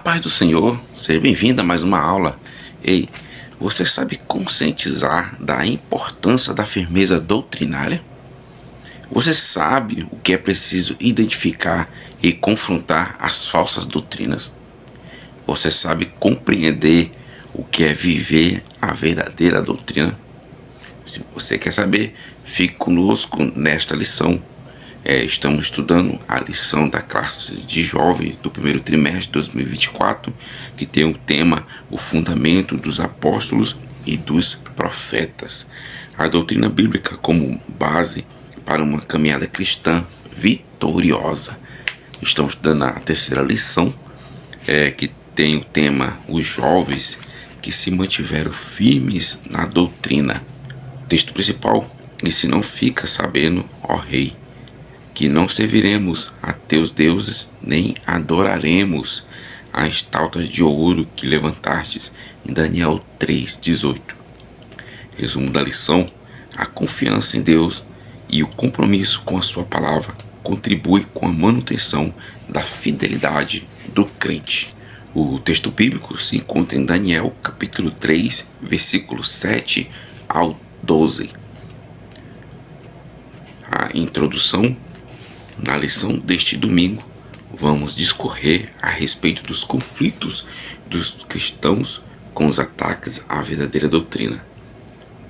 paz do Senhor, seja bem-vindo a mais uma aula. Ei, você sabe conscientizar da importância da firmeza doutrinária? Você sabe o que é preciso identificar e confrontar as falsas doutrinas? Você sabe compreender o que é viver a verdadeira doutrina? Se você quer saber, fique conosco nesta lição. Estamos estudando a lição da classe de jovem do primeiro trimestre de 2024, que tem o tema o fundamento dos apóstolos e dos profetas. A doutrina bíblica como base para uma caminhada cristã vitoriosa. Estamos estudando a terceira lição, que tem o tema os jovens que se mantiveram firmes na doutrina. O texto principal: e se não fica sabendo, ó rei, que não serviremos a teus deuses, nem adoraremos as estátuas de ouro que levantastes, em Daniel 3,18. Resumo da lição: a confiança em Deus e o compromisso com a sua palavra contribui com a manutenção da fidelidade do crente. O texto bíblico se encontra em Daniel, capítulo 3, versículos 7 ao 12. A introdução. Na lição deste domingo, vamos discorrer a respeito dos conflitos dos cristãos com os ataques à verdadeira doutrina.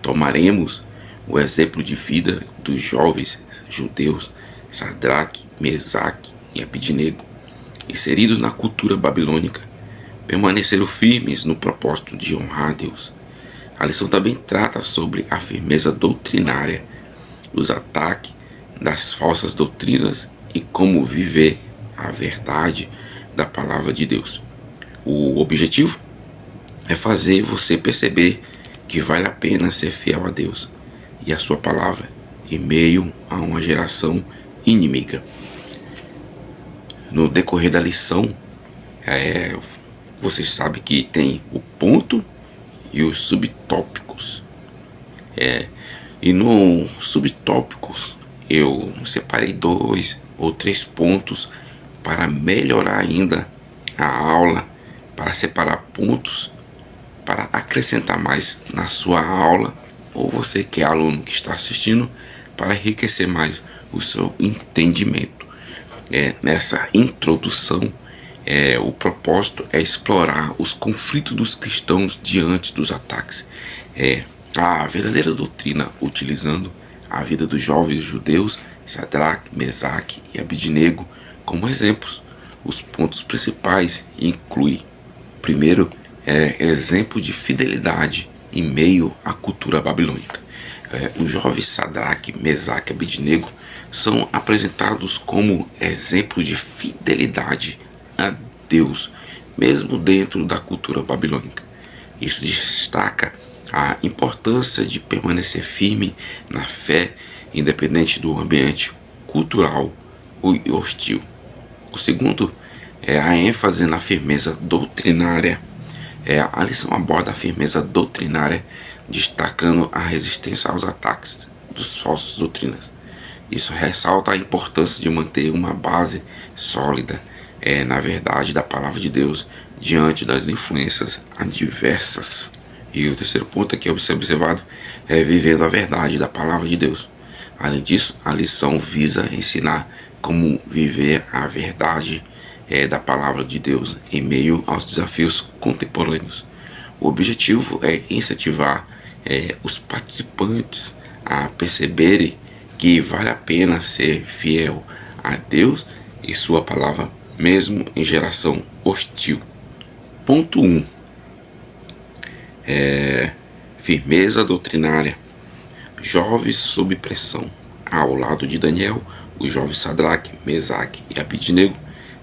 Tomaremos o exemplo de vida dos jovens judeus Sadraque, Mesaque e Abidnego, inseridos na cultura babilônica, permaneceram firmes no propósito de honrar a Deus. A lição também trata sobre a firmeza doutrinária, os ataques das falsas doutrinas e como viver a verdade da palavra de Deus. O objetivo é fazer você perceber que vale a pena ser fiel a Deus e a sua palavra em meio a uma geração inimiga. No decorrer da lição, você sabe que tem o ponto e os subtópicos. E no subtópicos eu separei 2 ou 3 pontos para melhorar ainda a aula, para separar pontos, para acrescentar mais na sua aula, ou você que é aluno que está assistindo, para enriquecer mais o seu entendimento. Nessa introdução, o propósito é explorar os conflitos dos cristãos diante dos ataques. A verdadeira doutrina, utilizando a vida dos jovens judeus Sadraque, Mesaque e Abidnego como exemplos. Os pontos principais incluem: primeiro, exemplo de fidelidade em meio à cultura babilônica. Os jovens Sadraque, Mesaque e Abidnego são apresentados como exemplos de fidelidade a Deus, mesmo dentro da cultura babilônica. Isso destaca a importância de permanecer firme na fé, independente do ambiente cultural e hostil. O segundo é a ênfase na firmeza doutrinária. A lição aborda a firmeza doutrinária, destacando a resistência aos ataques dos falsos doutrinas. Isso ressalta a importância de manter uma base sólida na verdade da palavra de Deus diante das influências adversas. E o terceiro ponto aqui a ser observado é vivendo a verdade da palavra de Deus. Além disso, a lição visa ensinar como viver a verdade da palavra de Deus em meio aos desafios contemporâneos. O objetivo é incentivar os participantes a perceberem que vale a pena ser fiel a Deus e sua palavra, mesmo em geração hostil. Ponto 1. Firmeza doutrinária. Jovens sob pressão. Ao lado de Daniel, os jovens Sadraque, Mesaque e Abidnego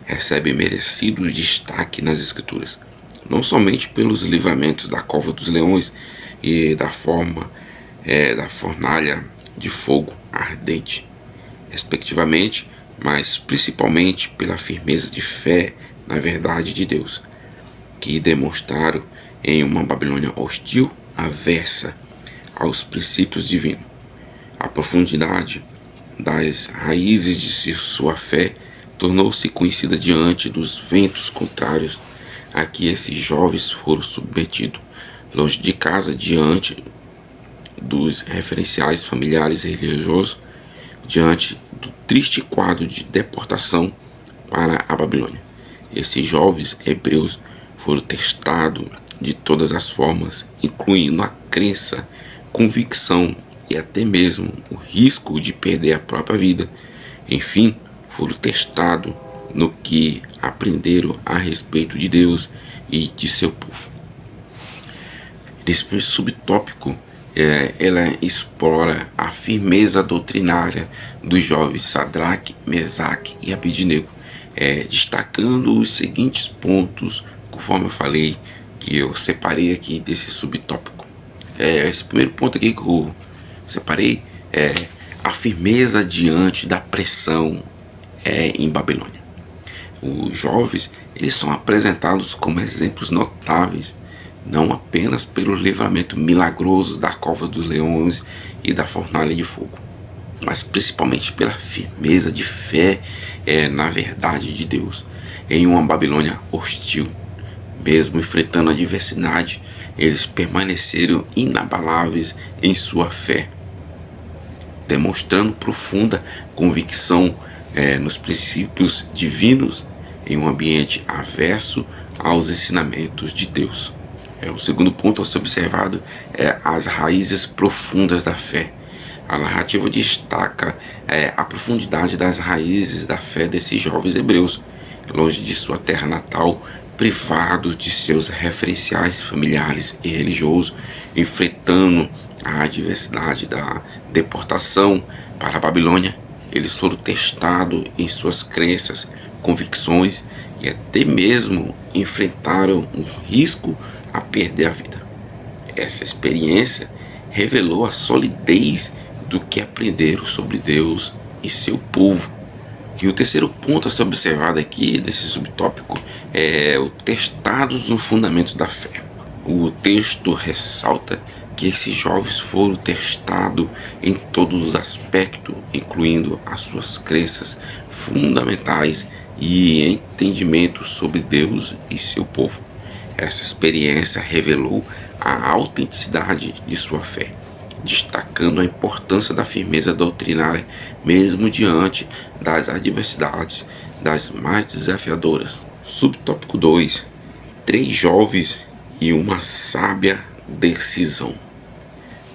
recebem merecido destaque nas Escrituras, não somente pelos livramentos da cova dos leões e da fornalha de fogo ardente, respectivamente, mas principalmente pela firmeza de fé na verdade de Deus, que demonstraram em uma Babilônia hostil, aversa aos princípios divinos. A profundidade das raízes de sua fé tornou-se conhecida diante dos ventos contrários Aqui esses jovens foram submetidos longe de casa, diante dos referenciais familiares e religiosos, diante do triste quadro de deportação para a Babilônia. Esses jovens hebreus foram testados de todas as formas, incluindo a crença, convicção e até mesmo o risco de perder a própria vida. Enfim, foram testados no que aprenderam a respeito de Deus e de seu povo. Nesse primeiro subtópico, ela explora a firmeza doutrinária dos jovens Sadraque, Mesaque e Abednego, destacando os seguintes pontos, conforme eu falei, que eu separei aqui desse subtópico. Esse primeiro ponto aqui que eu separei é a firmeza diante da pressão em Babilônia. Os jovens, eles são apresentados como exemplos notáveis, não apenas pelo livramento milagroso da cova dos leões e da fornalha de fogo, mas principalmente pela firmeza de fé na verdade de Deus em uma Babilônia hostil. Mesmo enfrentando a adversidade, eles permaneceram inabaláveis em sua fé, demonstrando profunda convicção nos princípios divinos em um ambiente averso aos ensinamentos de Deus. O segundo ponto a ser observado é as raízes profundas da fé. A narrativa destaca a profundidade das raízes da fé desses jovens hebreus, longe de sua terra natal, privados de seus referenciais familiares e religiosos, enfrentando a adversidade da deportação para a Babilônia. Eles foram testados em suas crenças, convicções e até mesmo enfrentaram um risco a perder a vida. Essa experiência revelou a solidez do que aprenderam sobre Deus e seu povo. E o terceiro ponto a ser observado aqui desse subtópico é o testados no fundamento da fé. O texto ressalta que esses jovens foram testados em todos os aspectos, incluindo as suas crenças fundamentais e entendimento sobre Deus e seu povo. Essa experiência revelou a autenticidade de sua fé, destacando a importância da firmeza doutrinária mesmo diante das adversidades das mais desafiadoras. Subtópico 2. 3 jovens e uma sábia decisão.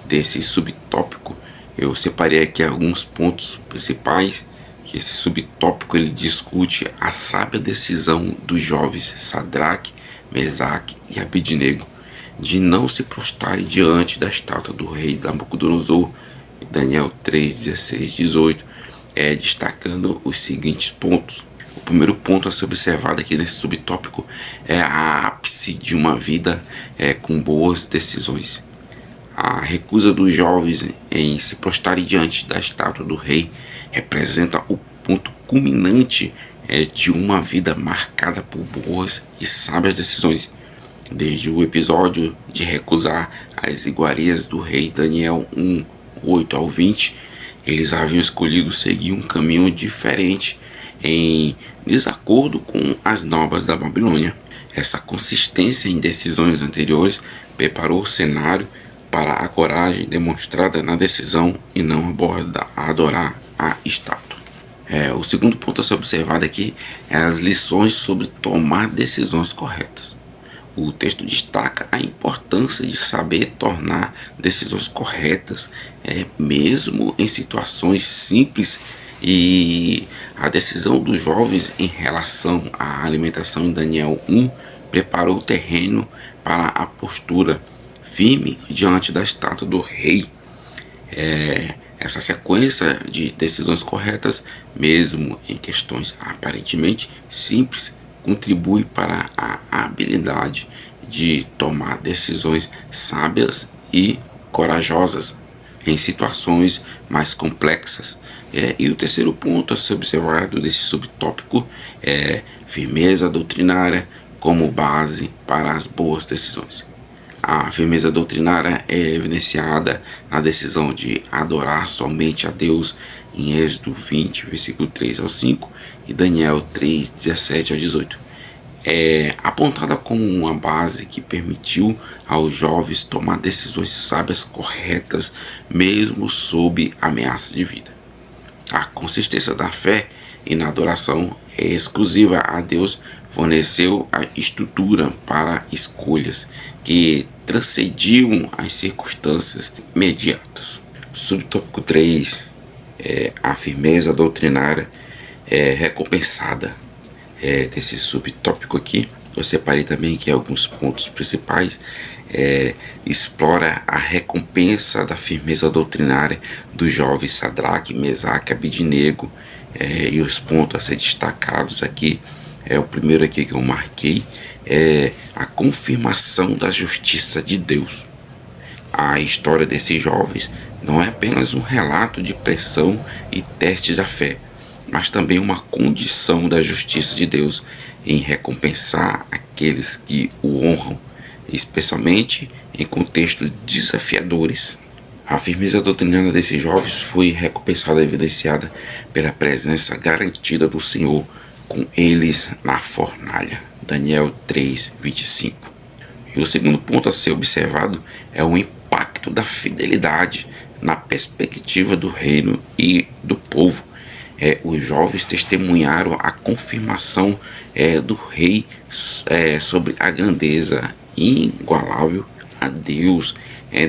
Desse subtópico eu separei aqui alguns pontos principais, que esse subtópico ele discute a sábia decisão dos jovens Sadraque, Mesaque e Abednego de não se prostrarem diante da estátua do rei Nabucodonosor. Daniel 3, 16, 18, destacando os seguintes pontos. O primeiro ponto a ser observado aqui nesse subtópico é a ápice de uma vida com boas decisões. A recusa dos jovens em se prostrarem diante da estátua do rei representa o ponto culminante de uma vida marcada por boas e sábias decisões. Desde o episódio de recusar as iguarias do rei Daniel 1, 8 ao 20, eles haviam escolhido seguir um caminho diferente em desacordo com as normas da Babilônia. Essa consistência em decisões anteriores preparou o cenário para a coragem demonstrada na decisão e não adorar a estátua. O segundo ponto a ser observado aqui é as lições sobre tomar decisões corretas. O texto destaca a importância de saber tornar decisões corretas, mesmo em situações simples, e a decisão dos jovens em relação à alimentação em Daniel 1 preparou o terreno para a postura firme diante da estátua do rei. Essa sequência de decisões corretas, mesmo em questões aparentemente simples, contribui para a habilidade de tomar decisões sábias e corajosas em situações mais complexas. E o terceiro ponto a ser observado desse subtópico é firmeza doutrinária como base para as boas decisões. A firmeza doutrinária é evidenciada na decisão de adorar somente a Deus em Êxodo 20, versículo 3 ao 5 e Daniel 3, 17 ao 18. é apontada como uma base que permitiu aos jovens tomar decisões sábias corretas, mesmo sob ameaça de vida. A consistência da fé e na adoração é exclusiva a Deus, forneceu a estrutura para escolhas que transcendiam as circunstâncias imediatas. Subtópico 3, a firmeza doutrinária é recompensada. Desse subtópico aqui, eu separei também aqui alguns pontos principais. Explora a recompensa da firmeza doutrinária dos jovens Sadraque, Mesaque, Abidnego, e os pontos a ser destacados aqui, o primeiro aqui que eu marquei, é a confirmação da justiça de Deus. A história desses jovens não é apenas um relato de pressão e testes da fé, mas também uma condição da justiça de Deus em recompensar aqueles que o honram, especialmente em contextos desafiadores. A firmeza doutrinária desses jovens foi recompensada e evidenciada pela presença garantida do Senhor com eles na fornalha. Daniel 3:25. E o segundo ponto a ser observado é o impacto da fidelidade na perspectiva do reino e do povo. Os jovens testemunharam a confirmação do rei sobre a grandeza inigualável a Deus.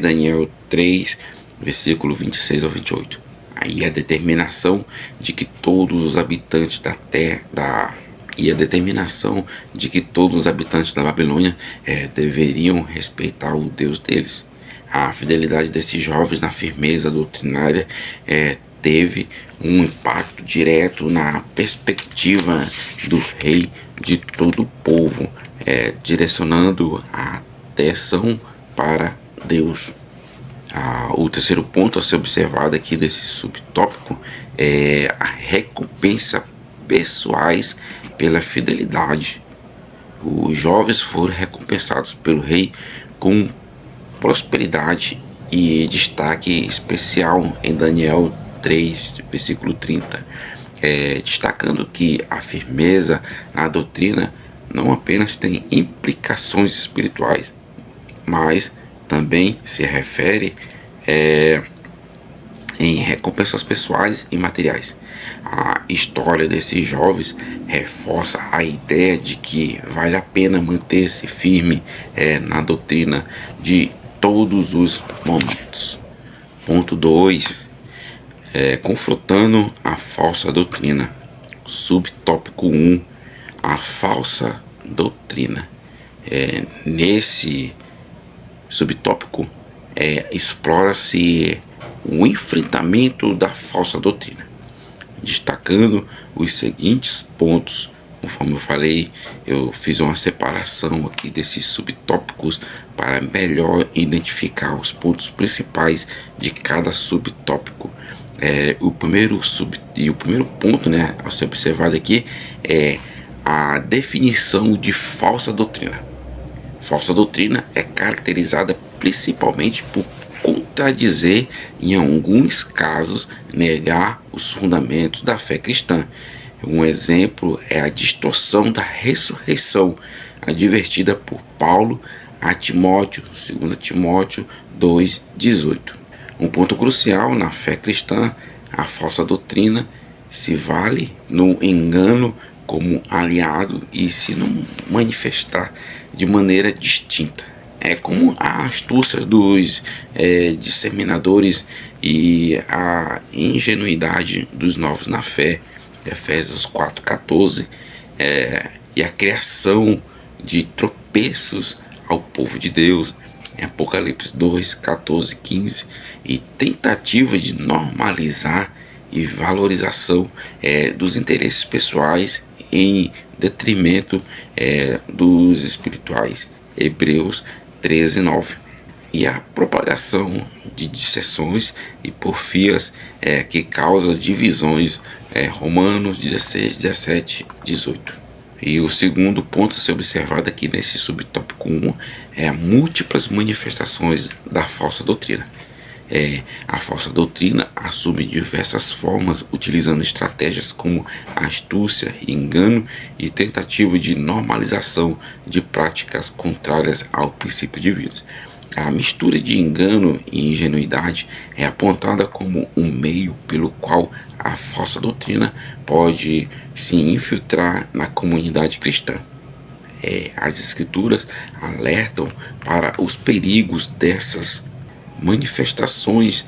Daniel 3, versículo 26 ao 28. Aí a determinação de que todos os habitantes da terra, e a determinação de que todos os habitantes da Babilônia deveriam respeitar o Deus deles. A fidelidade desses jovens na firmeza doutrinária teve um impacto direto na perspectiva do rei de todo o povo, direcionando a atenção para Deus. O terceiro ponto a ser observado aqui desse subtópico é a recompensa pessoais pela fidelidade. Os jovens foram recompensados pelo rei com prosperidade e destaque especial em Daniel 3, versículo 30, destacando que a firmeza na doutrina não apenas tem implicações espirituais, mas também se refere em recompensas pessoais e materiais. A história desses jovens reforça a ideia de que vale a pena manter-se firme na doutrina de todos os momentos. Ponto 2. Confrontando a falsa doutrina. Subtópico 1. A falsa doutrina. Nesse subtópico explora-se o enfrentamento da falsa doutrina, destacando os seguintes pontos. Conforme eu falei, eu fiz uma separação aqui desses subtópicos para melhor identificar os pontos principais de cada subtópico. O primeiro ponto, a ser observado aqui, é a definição de falsa doutrina. Falsa doutrina é caracterizada principalmente por contradizer, em alguns casos, negar os fundamentos da fé cristã. Um exemplo é a distorção da ressurreição, advertida por Paulo a Timóteo, 2 Timóteo 2,18. Um ponto crucial na fé cristã, a falsa doutrina se vale no engano como aliado e se não manifestar de maneira distinta. Como a astúcia dos disseminadores e a ingenuidade dos novos na fé, Efésios 4,14, e a criação de tropeços ao povo de Deus, em Apocalipse 2,14, 15, e tentativa de normalizar e valorização dos interesses pessoais em detrimento dos espirituais, Hebreus 13:9, e a propagação de dissensões e porfias que causa divisões, Romanos 16, 17, 18. E o segundo ponto a ser observado aqui nesse subtópico 1 é as múltiplas manifestações da falsa doutrina. A falsa doutrina assume diversas formas, utilizando estratégias como astúcia, engano e tentativa de normalização de práticas contrárias ao princípio divino. A mistura de engano e ingenuidade é apontada como um meio pelo qual a falsa doutrina pode se infiltrar na comunidade cristã. As escrituras alertam para os perigos dessas manifestações,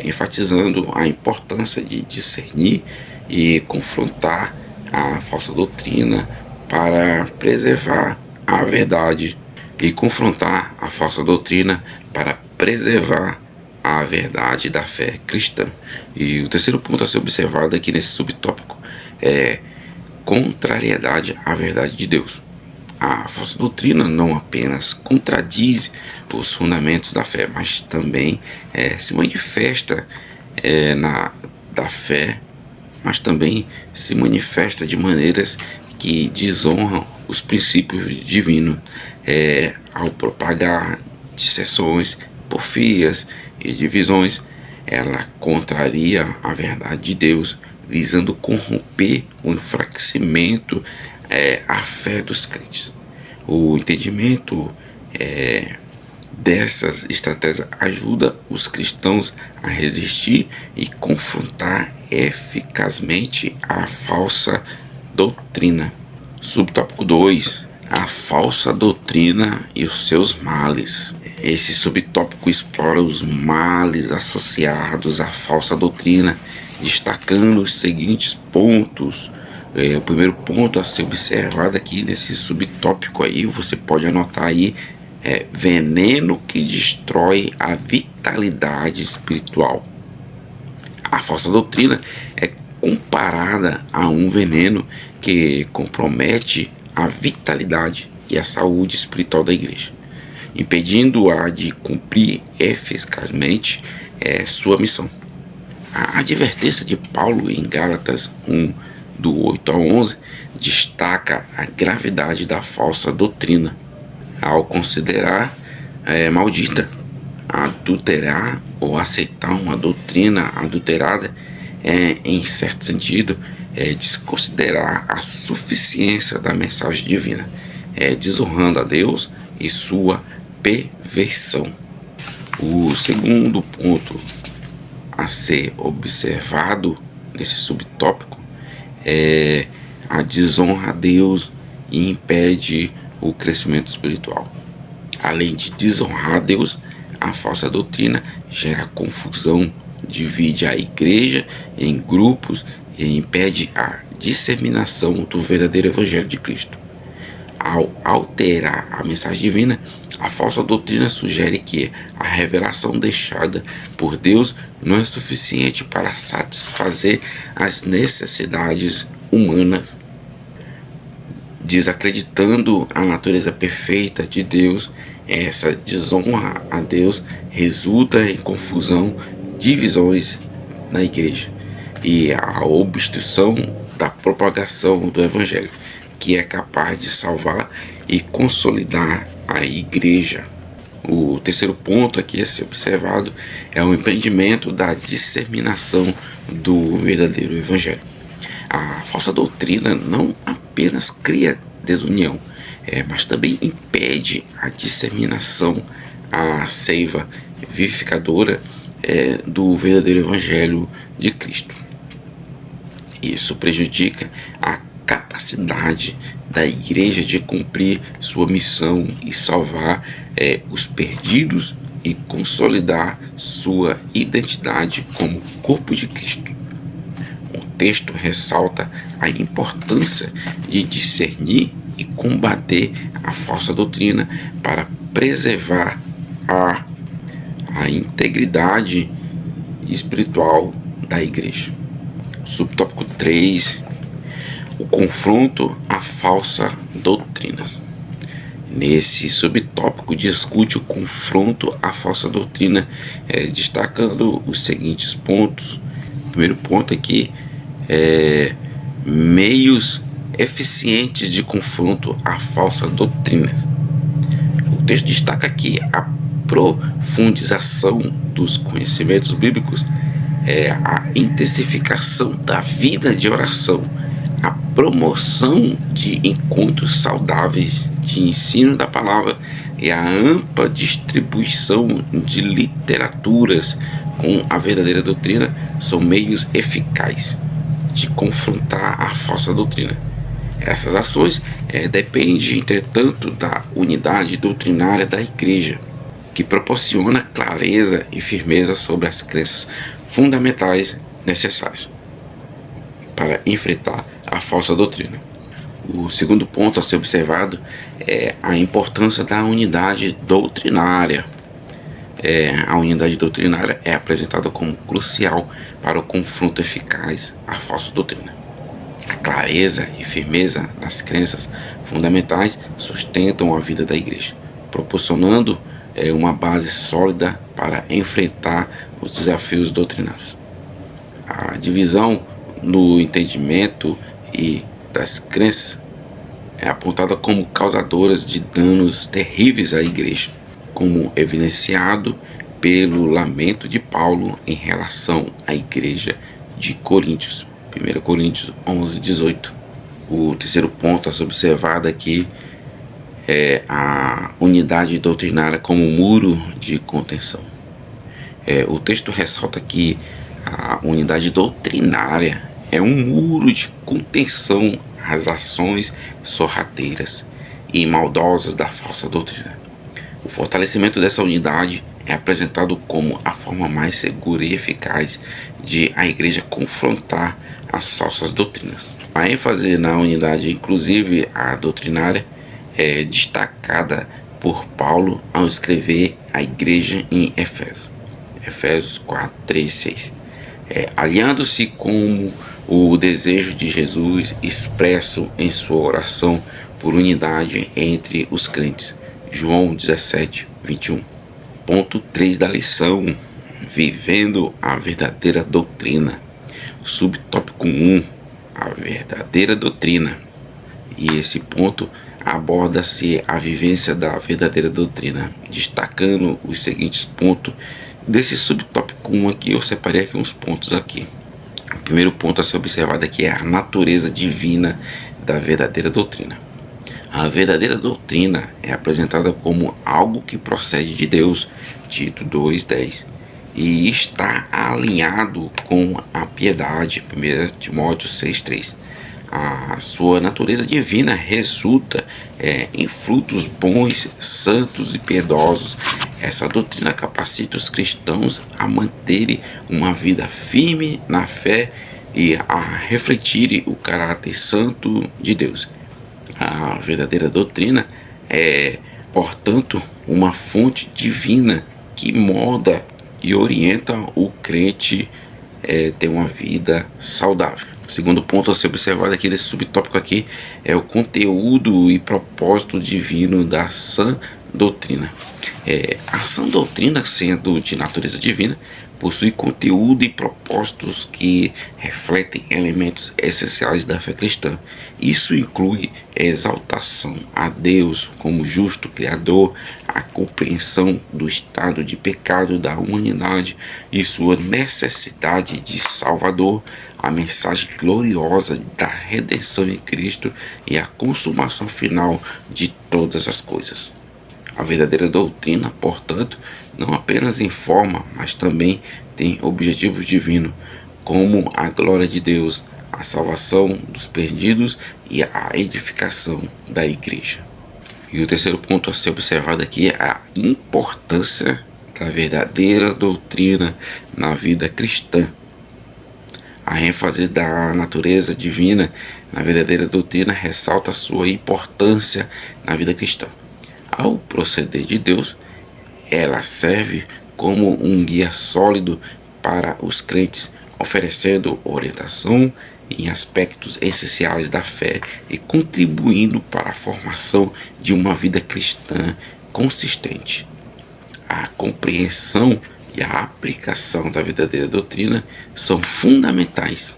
enfatizando a importância de discernir e confrontar a falsa doutrina para preservar a verdade a verdade da fé cristã. E o terceiro ponto a ser observado aqui nesse subtópico é contrariedade à verdade de Deus. A falsa doutrina não apenas contradiz os fundamentos da fé, mas também se manifesta da fé, mas também se manifesta de maneiras que desonram os princípios divinos, ao propagar dissensões, porfias e divisões. Ela contraria a verdade de Deus, visando corromper o enfraquecimento a fé dos crentes. O entendimento dessas estratégias ajuda os cristãos a resistir e confrontar eficazmente a falsa doutrina. Subtópico 2: a falsa doutrina e os seus males. Esse subtópico explora os males associados à falsa doutrina, destacando os seguintes pontos. O primeiro ponto a ser observado aqui nesse subtópico aí, você pode anotar aí, veneno que destrói a vitalidade espiritual. A falsa doutrina é comparada a um veneno que compromete a vitalidade e a saúde espiritual da igreja, impedindo-a de cumprir eficazmente sua missão. A advertência de Paulo em Gálatas 1, do 8 ao 11, destaca a gravidade da falsa doutrina, ao considerar maldita, adulterar ou aceitar uma doutrina adulterada em certo sentido, desconsiderar a suficiência da mensagem divina, desonrando a Deus e sua perversão. O segundo ponto a ser observado nesse subtópico é a desonra a Deus e impede o crescimento espiritual. Além de desonrar a Deus, a falsa doutrina gera confusão, divide a igreja em grupos e impede a disseminação do verdadeiro evangelho de Cristo. Ao alterar a mensagem divina, a falsa doutrina sugere que a revelação deixada por Deus não é suficiente para satisfazer as necessidades humanas, desacreditando a natureza perfeita de Deus. Essa desonra a Deus resulta em confusão, divisões na igreja e a obstrução da propagação do evangelho, que é capaz de salvar e consolidar a igreja. O terceiro ponto aqui a ser observado é o impedimento da disseminação do verdadeiro evangelho. A falsa doutrina não apenas cria desunião, mas também impede a disseminação, a seiva vivificadora do verdadeiro evangelho de Cristo. Isso prejudica a capacidade da igreja de cumprir sua missão e salvar os perdidos e consolidar sua identidade como corpo de Cristo. O texto ressalta a importância de discernir e combater a falsa doutrina para preservar a integridade espiritual da igreja. Subtópico 3: o confronto à falsa doutrina. Nesse subtópico discute o confronto à falsa doutrina, destacando os seguintes pontos. O primeiro ponto aqui é meios eficientes de confronto à falsa doutrina. O texto destaca aqui a profundização dos conhecimentos bíblicos, a intensificação da vida de oração, a promoção de encontros saudáveis de ensino da palavra e a ampla distribuição de literaturas com a verdadeira doutrina são meios eficazes de confrontar a falsa doutrina. Essas ações dependem, entretanto, da unidade doutrinária da Igreja, que proporciona clareza e firmeza sobre as crenças fundamentais necessárias para enfrentar a falsa doutrina. O segundo ponto a ser observado é a importância da unidade doutrinária. A unidade doutrinária é apresentada como crucial para o confronto eficaz à falsa doutrina. A clareza e firmeza nas crenças fundamentais sustentam a vida da Igreja, proporcionando uma base sólida para enfrentar os desafios doutrinários. A divisão no entendimento e das crenças é apontada como causadoras de danos terríveis à Igreja, como evidenciado pelo lamento de Paulo em relação à Igreja de Coríntios, 1 Coríntios 11:18. O terceiro ponto a ser observado aqui é a unidade doutrinária como muro de contenção. O texto ressalta que a unidade doutrinária é um muro de contenção às ações sorrateiras e maldosas da falsa doutrina. O fortalecimento dessa unidade é apresentado como a forma mais segura e eficaz de a Igreja confrontar as falsas doutrinas. A ênfase na unidade, inclusive a doutrinária, é destacada por Paulo ao escrever à Igreja em Efésios 4:3-6. Aliando-se com o desejo de Jesus expresso em sua oração por unidade entre os crentes. João 17:21. Ponto 3 da lição: vivendo a verdadeira doutrina. Subtópico 1: a verdadeira doutrina. E esse ponto aborda-se a vivência da verdadeira doutrina, destacando os seguintes pontos. Desse subtópico 1 aqui, eu separei aqui uns pontos aqui. O primeiro ponto a ser observado aqui é a natureza divina da verdadeira doutrina. A verdadeira doutrina é apresentada como algo que procede de Deus, Tito 2:10, e está alinhado com a piedade, 1 Timóteo 6:3. A sua natureza divina resulta em frutos bons, santos e piedosos. Essa doutrina capacita os cristãos a manterem uma vida firme na fé e a refletirem o caráter santo de Deus. A verdadeira doutrina é, portanto, uma fonte divina que molda e orienta o crente a ter uma vida saudável. O segundo ponto a ser observado aqui desse subtópico aqui é o conteúdo e propósito divino da sã doutrina. A sã doutrina, sendo de natureza divina, possui conteúdo e propósitos que refletem elementos essenciais da fé cristã. Isso inclui a exaltação a Deus como justo Criador, a compreensão do estado de pecado da humanidade e sua necessidade de Salvador, a mensagem gloriosa da redenção em Cristo e a consumação final de todas as coisas. A verdadeira doutrina, portanto, não apenas informa, mas também tem objetivos divinos, como a glória de Deus, a salvação dos perdidos e a edificação da igreja. E o terceiro ponto a ser observado aqui é a importância da verdadeira doutrina na vida cristã. A ênfase da natureza divina na verdadeira doutrina ressalta sua importância na vida cristã. Ao proceder de Deus, ela serve como um guia sólido para os crentes, oferecendo orientação em aspectos essenciais da fé e contribuindo para a formação de uma vida cristã consistente. A compreensão e a aplicação da verdadeira doutrina são fundamentais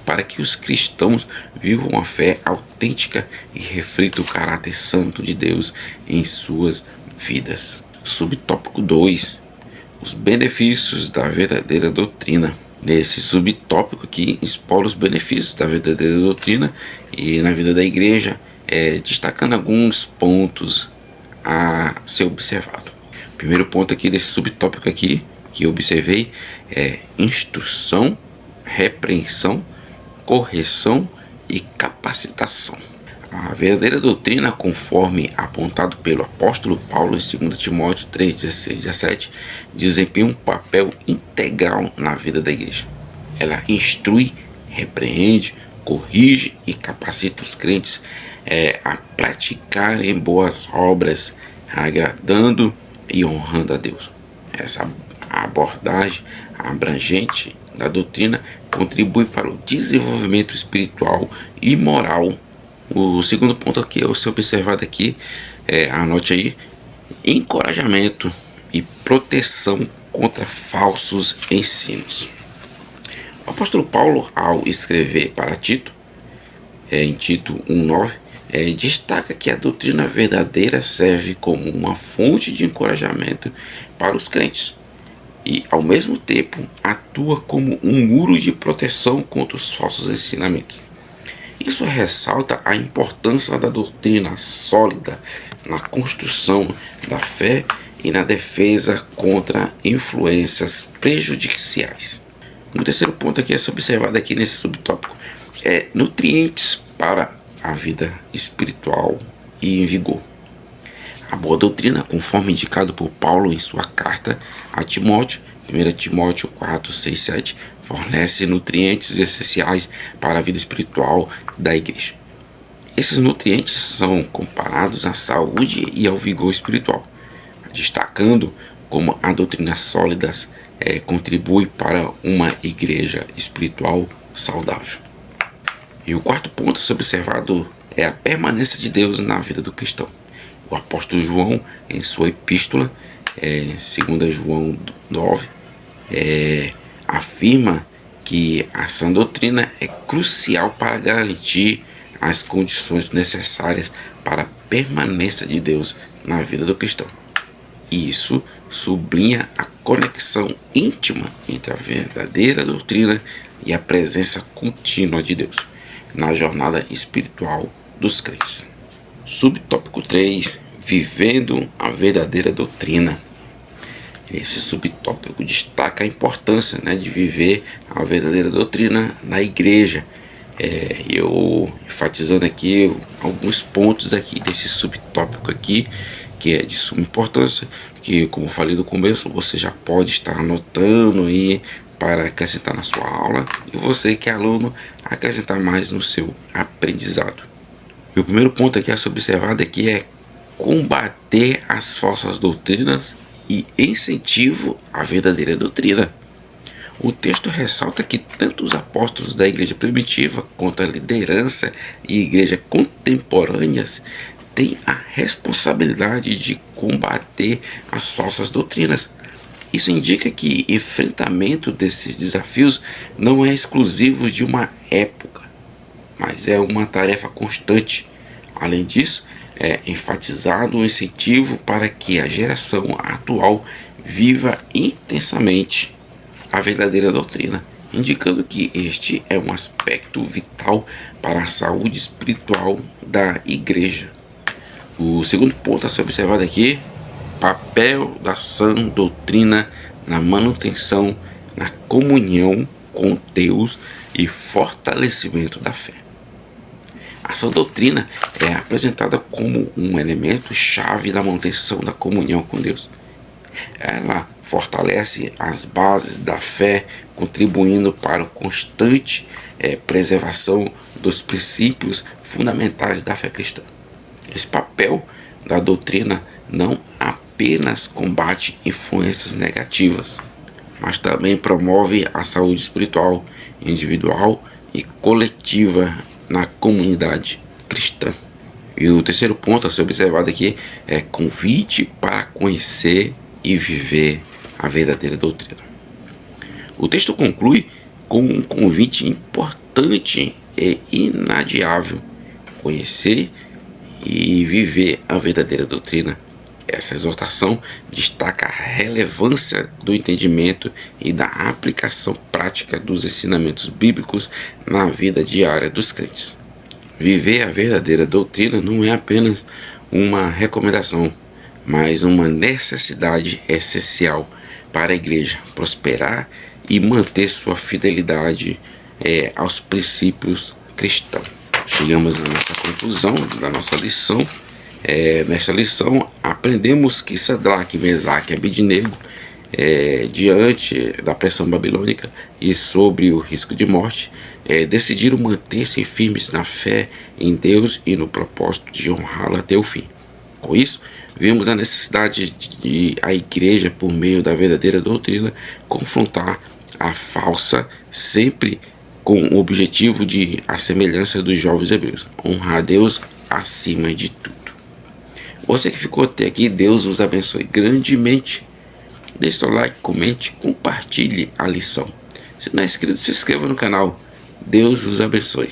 para que os cristãos vivam a fé autêntica e reflitam o caráter santo de Deus em suas vidas. Subtópico 2: os benefícios da verdadeira doutrina. Nesse subtópico aqui, explora os benefícios da verdadeira doutrina e na vida da igreja, destacando alguns pontos a ser observado. O primeiro ponto aqui desse subtópico aqui que eu observei é instrução, repreensão, correção e capacitação. A verdadeira doutrina, conforme apontado pelo apóstolo Paulo em 2 Timóteo 3, 16 e 17, desempenha um papel integral na vida da igreja. Ela instrui, repreende, corrige e capacita os crentes a praticarem boas obras, agradando e honrando a Deus. Essa abordagem abrangente da doutrina contribui para o desenvolvimento espiritual e moral. O segundo ponto aqui a ser observado aqui, anote aí, encorajamento e proteção contra falsos ensinos. O apóstolo Paulo, ao escrever para Tito, em Tito 1,9, destaca que a doutrina verdadeira serve como uma fonte de encorajamento para os crentes e, ao mesmo tempo, atua como um muro de proteção contra os falsos ensinamentos. Isso ressalta a importância da doutrina sólida na construção da fé e na defesa contra influências prejudiciais. O terceiro ponto aqui a ser observado aqui nesse subtópico é nutrientes para a vida espiritual e em vigor. A boa doutrina, conforme indicado por Paulo em sua carta a Timóteo, 1 Timóteo 4, 6, 7, fornece nutrientes essenciais para a vida espiritual da igreja. Esses nutrientes são comparados à saúde e ao vigor espiritual, destacando como a doutrina sólida contribui para uma igreja espiritual saudável. E o quarto ponto a ser observado é a permanência de Deus na vida do cristão. O apóstolo João, em sua epístola, 2 João 9, afirma que a sã doutrina é crucial para garantir as condições necessárias para a permanência de Deus na vida do cristão. Isso sublinha a conexão íntima entre a verdadeira doutrina e a presença contínua de Deus na jornada espiritual dos crentes. Subtópico 3: vivendo a verdadeira doutrina. Esse subtópico destaca a importância de viver a verdadeira doutrina na igreja. Eu enfatizando aqui alguns pontos aqui desse subtópico aqui, que é de suma importância, que, como falei no começo, você já pode estar anotando aí para acrescentar na sua aula, e você que é aluno, acrescentar mais no seu aprendizado. E o primeiro ponto aqui a ser observado aqui é combater as falsas doutrinas e incentivo à verdadeira doutrina. O texto ressalta que tanto os apóstolos da igreja primitiva quanto a liderança e igreja contemporâneas têm a responsabilidade de combater as falsas doutrinas. Isso indica que enfrentamento desses desafios não é exclusivo de uma época, mas é uma tarefa constante. Além disso, é enfatizado o incentivo para que a geração atual viva intensamente a verdadeira doutrina, indicando que este é um aspecto vital para a saúde espiritual da igreja. O segundo ponto a ser observado aqui: papel da sã doutrina na manutenção, na comunhão com Deus e fortalecimento da fé. A sã doutrina é apresentada como um elemento chave da manutenção da comunhão com Deus. Ela fortalece as bases da fé, contribuindo para a constante preservação dos princípios fundamentais da fé cristã. Esse papel da doutrina não apenas combate influências negativas, mas também promove a saúde espiritual, individual e coletiva na comunidade cristã. E o terceiro ponto a ser observado aqui é convite para conhecer e viver a verdadeira doutrina. O texto conclui com um convite importante e inadiável: conhecer e viver a verdadeira doutrina é Essa exortação destaca a relevância do entendimento e da aplicação prática dos ensinamentos bíblicos na vida diária dos crentes. Viver a verdadeira doutrina não é apenas uma recomendação, mas uma necessidade essencial para a igreja prosperar e manter sua fidelidade aos princípios cristãos. Chegamos à nossa conclusão da nossa lição. Nesta lição aprendemos que Sadraque, Mesaque e Abednego, diante da pressão babilônica e sobre o risco de morte, decidiram manter-se firmes na fé em Deus e no propósito de honrá-lo até o fim. Com isso, vimos a necessidade de a igreja, por meio da verdadeira doutrina, confrontar a falsa, sempre com o objetivo de a semelhança dos jovens hebreus, honrar a Deus acima de tudo. Você que ficou até aqui, Deus os abençoe grandemente. Deixe seu like, comente, compartilhe a lição. Se não é inscrito, se inscreva no canal. Deus os abençoe.